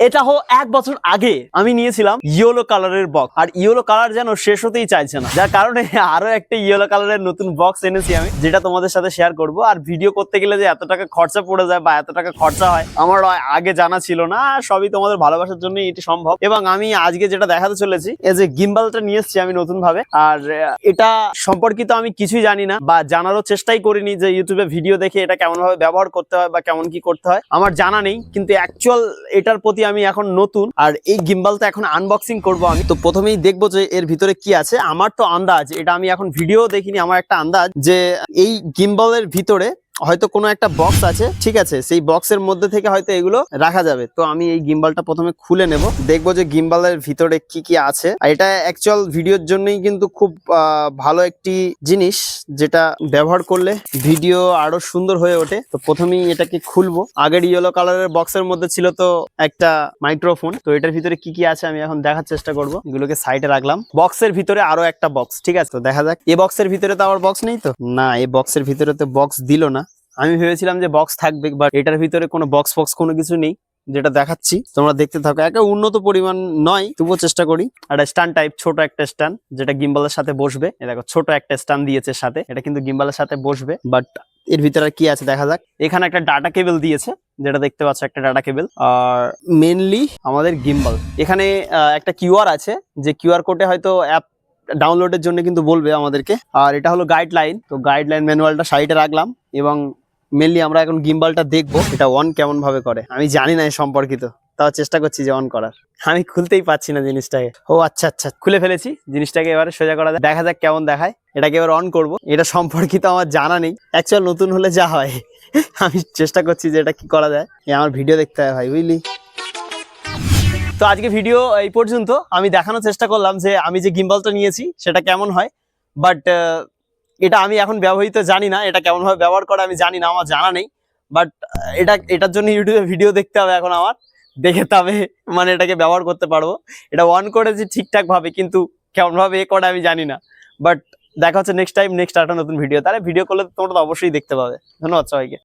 এটা 1 বছর আগে আমি নিয়েছিলাম ইয়েলো কালারের বক্স, আর ইয়েলো কালার যেন শেষ হতেই চাইছে না, যার কারণে আরো একটা ইয়েলো কালারের নতুন বক্স এনেছি আমি, যেটা তোমাদের সাথে শেয়ার করব। আর ভিডিও করতে গেলে যে এত টাকা খরচা পড়ে যায় বা এত টাকা খরচা হয় আমার আগে জানা ছিল না। সবই তোমাদের ভালোবাসার জন্য এটি সম্ভব। এবং আমি আজকে যেটা দেখাতে চলেছি, এই যে গিম্বালটা নিয়ে এসেছি আমি নতুন ভাবে, আর এটা সম্পর্কিত আমি কিছুই জানি না বা জানারও চেষ্টাই করিনি যে ইউটিউবে ভিডিও দেখে এটা কেমন ভাবে ব্যবহার করতে হয় বা কেমন কি করতে হয়, আমার জানা নেই। কিন্তু অ্যাকচুয়াল এটার প্রতি আমি এখন নতুন, আর এই গিম্বালটা এখন আনবক্সিং করব আমি। তো প্রথমেই দেখবো যে এর ভিতরে কি আছে। আমার তো আন্দাজ, এটা আমি এখন ভিডিও দেখিনি, আমার একটা আন্দাজ যে এই গিম্বালের ভিতরে হয়তো কোনো একটা বক্স আছে, ঠিক আছে, সেই বক্সের মধ্যে থেকে হয়তো এগুলো রাখা যাবে। তো আমি এই গিম্বালটা প্রথমে খুলে নেব, দেখবো যে গিম্বালের ভিতরে কি কি আছে। আর এটা অ্যাকচুয়াল ভিডিওর জন্যই কিন্তু খুব ভালো একটি জিনিস, যেটা ব্যবহার করলে ভিডিও আরো সুন্দর হয়ে ওঠে। তো প্রথমেই এটাকে খুলবো। আগের ইয়েলো কালারের বক্সের মধ্যে ছিল তো একটা মাইক্রোফোন, তো এটার ভিতরে কি কি আছে আমি এখন দেখার চেষ্টা করব। এগুলোকে সাইডে রাখলাম। বক্সের ভিতরে আরো একটা বক্স, ঠিক আছে, তো দেখা যাক। এই বক্সের ভিতরে তো আবার বক্স নেই, তো না, এই বক্সের ভিতরে তো বক্স দিল না। আমি ভেবেছিলাম যে বক্স থাকবে, বাট এটার ভিতরে কোনো বক্স কোনো কিছু নেই, যেটা দেখাচ্ছি তোমরা দেখতে থাকো। একটা উন্নত পরিমাণ নয়, তবুও চেষ্টা করি। একটা স্ট্যান্ড টাইপ, ছোট একটা স্ট্যান্ড, যেটা গিম্বালের সাথে বসবে। দেখো ছোট একটা স্ট্যান্ড দিয়েছে সাথে, এটা কিন্তু গিম্বালের সাথে বসবে। বাট এর ভিতরে কি আছে দেখা যাক। এখানে একটা ডাটা কেবল দিয়েছে, যেটা দেখতে পাচ্ছ, একটা ডাটা কেবল। আর মেনলি আমাদের গিম্বাল, এখানে একটা কিউআর আছে, যে কিউআর কোডে হয়তো অ্যাপ ডাউনলোডের জন্য কিন্তু বলবে আমাদেরকে। আর এটা হলো গাইডলাইন, তো গাইডলাইন ম্যানুয়ালটা সাইডে রাখলাম। এবং মেনলি আমরা এখন গিম্বালটা দেখবো এটা অন কেমন ভাবে করে। আমি জানি না এর সম্পর্কিত, তাও চেষ্টা করছি যে অন করার। আমি খুলতেই পাচ্ছি না জিনিসটাকে। ও আচ্ছা আচ্ছা, খুলে ফেলেছি জিনিসটাকে। এবারে সোজা করা দেখা যাক কেমন দেখায়। এটাকে এবার অন করব। এটা সম্পর্কিত আমার জানা নেই, অ্যাকচুয়াল নতুন হলে যা হয়। আমি চেষ্টা করছি যে এটা কি করা যায়। আমার ভিডিও দেখতে হয় ভাই, বুঝলি। তো আজকে ভিডিও এই পর্যন্ত। আমি দেখানোর চেষ্টা করলাম যে আমি যে গিম্বালটা নিয়েছি সেটা কেমন হয়, বাট এটা আমি এখন ব্যবহৃত জানি না, এটা কেমন ভাবে ব্যবহার করে আমি জানি না, আমার জানা নেই। বাট এটার জন্য ইউটিউবে ভিডিও দেখতে হবে এখন আমার, দেখে তবে মানে এটাকে ব্যবহার করতে পারবো। এটা অন করেছি ঠিকঠাক ভাবে, কিন্তু কেমন ভাবে এ করে আমি জানি না। বাট দেখা হচ্ছে নেক্সট টাইম, নেক্সট একটা নতুন ভিডিও। তাহলে ভিডিও করলে তোমরা তো অবশ্যই দেখতে পাবে। ধন্যবাদ সবাইকে।